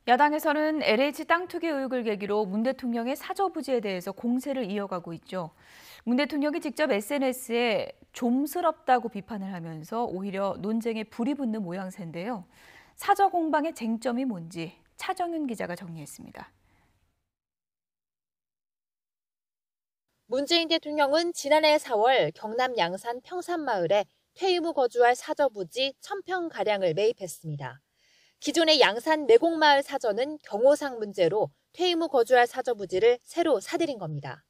야당에서는 LH 땅 투기 의혹을 계기로 문 대통령의 사저부지에 대해서 공세를 이어가고 있죠. 문 대통령이 직접 SNS에 좀스럽다고 비판을 하면서 오히려 논쟁에 불이 붙는 모양새인데요. 사저 공방의 쟁점이 뭔지 차정윤 기자가 정리했습니다. 문재인 대통령은 지난해 4월 경남 양산 평산마을에 퇴임 후 거주할 사저부지 1,000평가량을 매입했습니다. 기존의 양산 내곡마을 사저는 경호상 문제로 퇴임 후 거주할 사저부지를 새로 사들인 겁니다.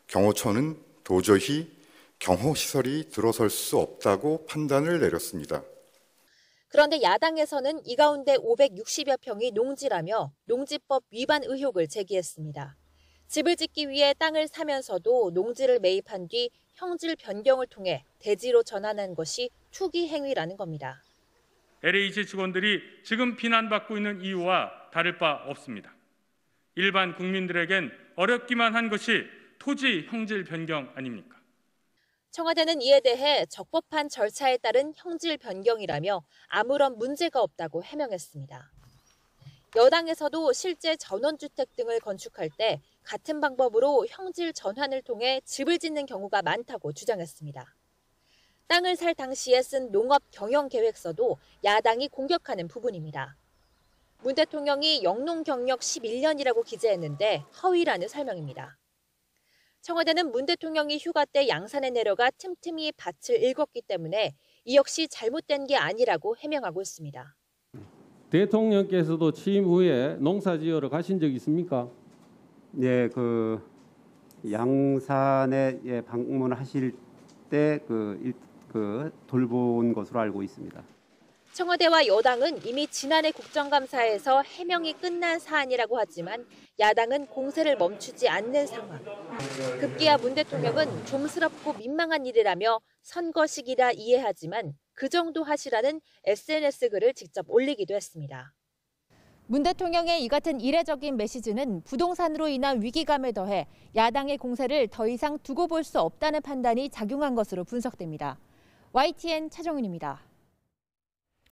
경호처는 도저히 경호시설이 들어설 수 없다고 판단을 내렸습니다. 그런데 야당에서는 이 가운데 560여 평이 농지라며 농지법 위반 의혹을 제기했습니다. 집을 짓기 위해 땅을 사면서도 농지를 매입한 뒤 형질 변경을 통해 대지로 전환한 것이 투기 행위라는 겁니다. LH 직원들이 지금 비난받고 있는 이유와 다를 바 없습니다. 일반 국민들에겐 어렵기만 한 것이 토지 형질 변경 아닙니까? 청와대는 이에 대해 적법한 절차에 따른 형질 변경이라며 아무런 문제가 없다고 해명했습니다. 여당에서도 실제 전원주택 등을 건축할 때 같은 방법으로 형질 전환을 통해 집을 짓는 경우가 많다고 주장했습니다. 땅을 살 당시에 쓴 농업 경영 계획서도 야당이 공격하는 부분입니다. 문 대통령이 영농 경력 11년이라고 기재했는데 허위라는 설명입니다. 청와대는 문 대통령이 휴가 때 양산에 내려가 틈틈이 밭을 읽었기 때문에 이 역시 잘못된 게 아니라고 해명하고 있습니다. 대통령께서도 취임 후에 농사지으러 가신 적 있습니까? 네, 양산에 방문하실 때 돌본 것으로 알고 있습니다. 청와대와 여당은 이미 지난해 국정감사에서 해명이 끝난 사안이라고 하지만 야당은 공세를 멈추지 않는 상황. 급기야 문 대통령은 좀스럽고 민망한 일이라며 선거 시기라 이해하지만 그 정도 하시라는 SNS 글을 직접 올리기도 했습니다. 문 대통령의 이 같은 이례적인 메시지는 부동산으로 인한 위기감에 더해 야당의 공세를 더 이상 두고 볼 수 없다는 판단이 작용한 것으로 분석됩니다. YTN 차정윤입니다.